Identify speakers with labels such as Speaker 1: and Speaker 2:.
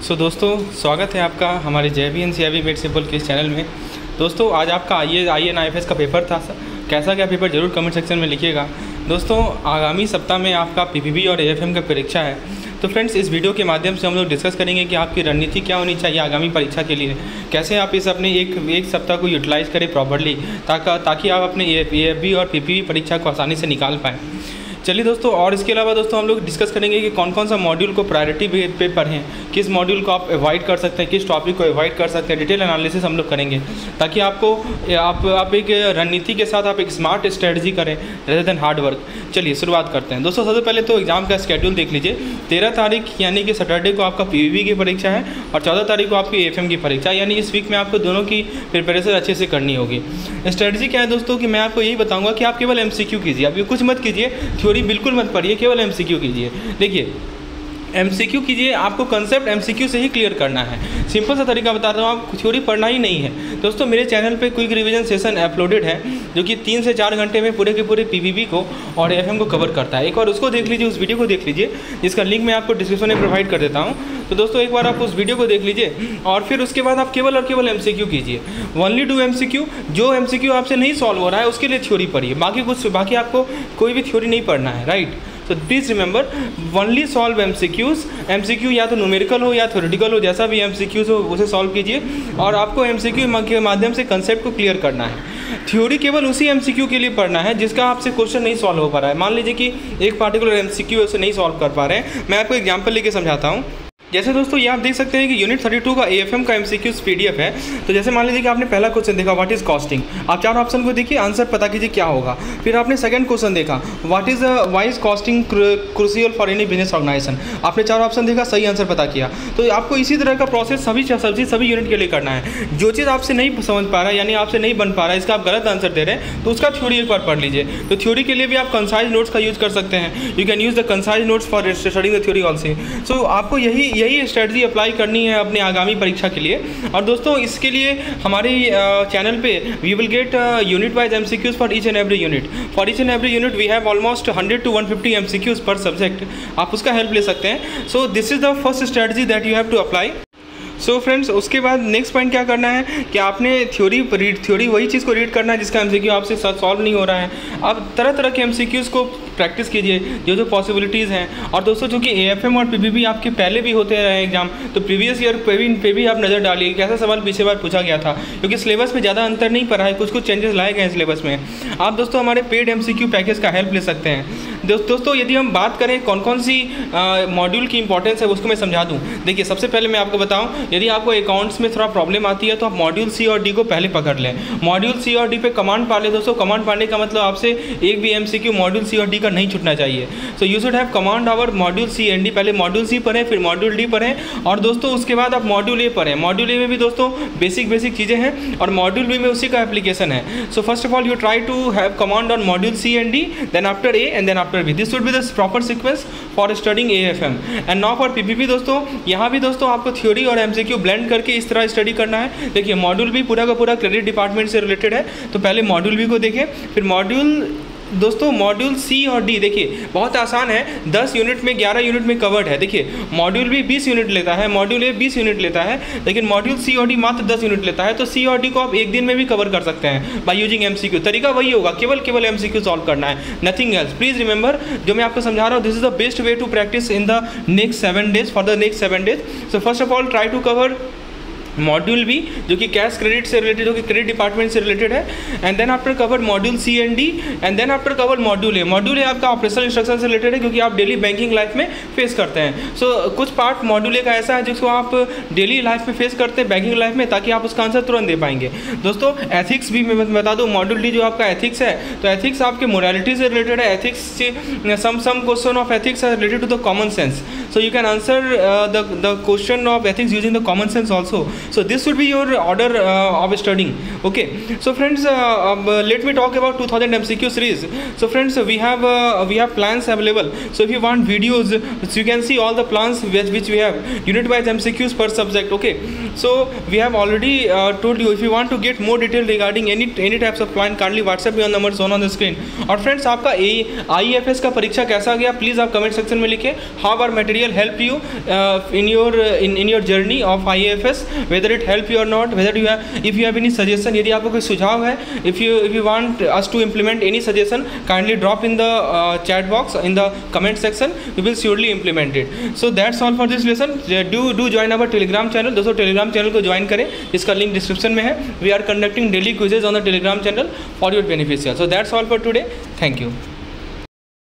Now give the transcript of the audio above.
Speaker 1: दोस्तों स्वागत है आपका हमारे JVN CIV मेड सिंपल के इस चैनल में। दोस्तों आज आपका IAN IFS का पेपर था। कैसा क्या पेपर ज़रूर कमेंट सेक्शन में लिखिएगा। दोस्तों आगामी सप्ताह में आपका PPB और AFM का परीक्षा है। तो फ्रेंड्स इस वीडियो के माध्यम से हम लोग डिस्कस करेंगे कि आपकी रणनीति क्या होनी चाहिए आगामी परीक्षा के लिए, कैसे आप इस अपने एक सप्ताह को यूटिलाइज़ करें प्रॉपर्ली ताकि आप अपने AFB और PPB परीक्षा को आसानी से निकाल पाएँ। चलिए दोस्तों, और इसके अलावा दोस्तों हम लोग डिस्कस करेंगे कि कौन कौन सा मॉड्यूल को प्रायोरिटी पे पढ़ें, किस मॉड्यूल को आप अवॉइड कर सकते हैं, किस टॉपिक को अवॉइड कर सकते हैं। डिटेल एनालिसिस हम लोग करेंगे ताकि आपको आप एक रणनीति के साथ आप एक स्मार्ट स्ट्रेटजी करें रेदर देन हार्ड वर्क। चलिए शुरुआत करते हैं। दोस्तों सबसे पहले तो एग्जाम का स्केड्यूल देख लीजिए। 13 तारीख यानी कि सैटरडे को आपका PPB की परीक्षा है और 14 तारीख को आपकी AFM की परीक्षा, यानी इस वीक में आपको दोनों की प्रिपरेशन अच्छे से करनी होगी। स्ट्रेटजी क्या है दोस्तों कि मैं आपको यही बताऊंगा कि आप केवल MCQ कीजिए, आप ये कुछ मत कीजिए, थ्योरी बिल्कुल मत पढ़िए, केवल MCQ कीजिए। देखिए MCQ कीजिए, आपको कंसेप्ट MCQ से ही क्लियर करना है। सिंपल सा तरीका बता रहा हूँ, आप थ्योरी पढ़ना ही नहीं है। दोस्तों मेरे चैनल पे क्विक रिवीजन सेशन अपलोडेड है जो कि 3 से 4 घंटे में पूरे के पूरे PPB को और AFM को कवर करता है। एक बार उसको देख लीजिए, उस वीडियो को देख लीजिए, जिसका लिंक मैं आपको डिस्क्रिप्शन में प्रोवाइड कर देता हूँ। तो दोस्तों एक बार आप उस वीडियो को देख लीजिए और फिर उसके बाद आप केवल और केवल MCQ कीजिए। Only do MCQ। जो MCQ आपसे नहीं सॉल्व हो रहा है उसके लिए थ्योरी पढ़िए, बाकी आपको कोई भी थ्योरी नहीं पढ़ना है, राइट। तो please remember only solve MCQs। MCQ या तो न्यूमेरिकल हो या थ्योरेटिकल हो, जैसा भी MCQs हो उसे सॉल्व कीजिए और आपको MCQ के माध्यम से कंसेप्ट को क्लियर करना है। थ्योरी केवल उसी MCQ के लिए पढ़ना है जिसका आपसे क्वेश्चन नहीं सॉल्व हो पा रहा है। मान लीजिए कि एक पार्टिकुलर MCQ उसे नहीं सॉल्व कर पा रहे हैं। मैं आपको एग्जाम्पल लेके समझाता हूँ। जैसे दोस्तों ये आप देख सकते हैं कि यूनिट 32 का AFM का MCQs PDF है। तो जैसे मान लीजिए कि आपने पहला क्वेश्चन देखा व्हाट इज़ कॉस्टिंग, आप 4 ऑप्शन को देखिए, आंसर पता कीजिए क्या होगा। फिर आपने सेकंड क्वेश्चन देखा why is costing crucial for any business organisation, आपने 4 ऑप्शन देखा, सही आंसर पता किया। तो आपको इसी तरह का प्रोसेस सभी यूनिट के लिए करना है। जो चीज़ आपसे नहीं समझ पा रहा है यानी आपसे नहीं बन पा रहा है, इसका आप गलत आंसर दे रहे हैं, तो उसका थ्योरी एक बार पढ़ लीजिए। तो थ्योरी के लिए भी आप कंसाइज नोट्स का यूज़ कर सकते हैं। You can use the concise notes for studying the theory also. So आपको यही स्ट्रेटजी अप्लाई करनी है अपने आगामी परीक्षा के लिए। और दोस्तों इसके लिए हमारे चैनल पे we will get unit wise MCQs for each and every unit. For each and every unit we have almost 100 to 150 MCQs पर सब्जेक्ट, आप उसका हेल्प ले सकते हैं। So this is the first strategy that you have to apply. So friends उसके बाद next point क्या करना है कि आपने थ्योरी वही चीज़ को रीड करना है जिसका MCQ आपसे सॉल्व नहीं हो रहा है। आप तरह तरह के MCQs को प्रैक्टिस कीजिए, जो पॉसिबिलिटीज़ हैं। और दोस्तों चूँकि AFM और PPB आपके पहले भी होते रहे एग्जाम, तो प्रीवियस ईयर पे भी आप नज़र डालिए कैसा सवाल पिछले बार पूछा गया था, क्योंकि सिलेबस में ज़्यादा अंतर नहीं पड़ा है, कुछ चेंजेस लाए गए हैं सिलेबस में। आप दोस्तों हमारे पेड MCQ पैकेज का हेल्प ले सकते हैं। दोस्तों यदि हम बात करें कौन कौन सी मॉड्यूल की इंपॉर्टेंस है उसको मैं समझा दूँ। देखिए सबसे पहले मैं आपको बताऊँ, यदि आपको अकाउंट्स में थोड़ा प्रॉब्लम आती है तो आप मॉड्यूल C और D को पहले पकड़ लें। मॉड्यूल C और D पे कमांड पा लें। दोस्तों कमांड पाने का मतलब आपसे एक भी MCQ मॉड्यूल C और D का नहीं छूटना चाहिए। So you should have command our module C and D। पहले मॉड्यूल C पढ़ें, फिर मॉड्यूल D पढ़ें और दोस्तों उसके बाद आप मॉड्यूल A पढ़ें। मॉड्यूल A में भी दोस्तों बेसिक चीज़ें हैं और मॉड्यूल B में उसी का एप्लीकेशन है। So first of all you try to have command on module C and D, then after A and then after B। This should be the proper sequence for studying AFM and now for PPB। दोस्तों यहाँ भी दोस्तों आपको theory और MCQ blend करके इस तरह study करना है। देखिए मॉड्यूल भी पूरा का पूरा क्रेडिट डिपार्टमेंट से रिलेटेड है, तो पहले मॉड्यूल B को देखें, फिर मॉड्यूल C और D। देखिए बहुत आसान है, 10 यूनिट में 11 यूनिट में कवर्ड है। देखिए मॉड्यूल B 20 यूनिट लेता है, मॉड्यूल A 20 यूनिट लेता है, लेकिन मॉड्यूल C और D मात्र 10 यूनिट लेता है। तो C और D को आप एक दिन में भी कवर कर सकते हैं बाय यूजिंग MCQ। तरीका वही होगा, केवल MCQ सॉल्व करना है, नथिंग एल्स। प्लीज़ रिमेंबर जो मैं आपको समझा रहा हूँ, this is the best way to practice in the next 7 days for the next 7 days. So first of all try to cover module B जो कि कैश क्रेडिट से रिलेटेड, जो कि क्रेडिट डिपार्टमेंट से रिलेटेड है, and then after cover module C and D and then after cover module A। Module A आपका operational instruction से related है क्योंकि आप डेली बैंकिंग लाइफ में फेस करते हैं। सो कुछ पार्ट मॉड्यूल A का ऐसा है जिसको आप डेली लाइफ में फेस करते हैं बैंकिंग लाइफ में, ताकि आप उसका आंसर तुरंत दे पाएंगे। दोस्तों एथिक्स भी मैं बता दूँ, मॉड्यूल D जो आपका एथिक्स है, तो एथिक्स आपके मोरालिटी से रिलेटेड है। Ethics some question of ethics are related to the common sense, so you can answer the question of ethics using the common sense also. So this would be your order of studying. Okay, so friends, let me talk about 2000 MCQ series. So friends, we have plans available. So if you want videos, so you can see all the plans which we have, unit wise MCQs per subject. Okay, so we have already told you, if you want to get more detail regarding any types of plan, kindly WhatsApp me on number shown on the screen. और friends, आपका IAFS का परीक्षा कैसा गया, please आप comment section में लिखिए. How our material help you in your journey of IAFS, whether it help you or not, whether you have, if you have any suggestion, यदि आपको कोई सुझाव है, if you want us to implement any suggestion, kindly drop in the chat box in the comment section. We will surely implement it. So that's all for this lesson. Do join our Telegram channel. दोस्तों Telegram channel को join करें, इसका link description में है. We are conducting daily quizzes on the Telegram channel for your beneficial. So that's all for today. Thank you.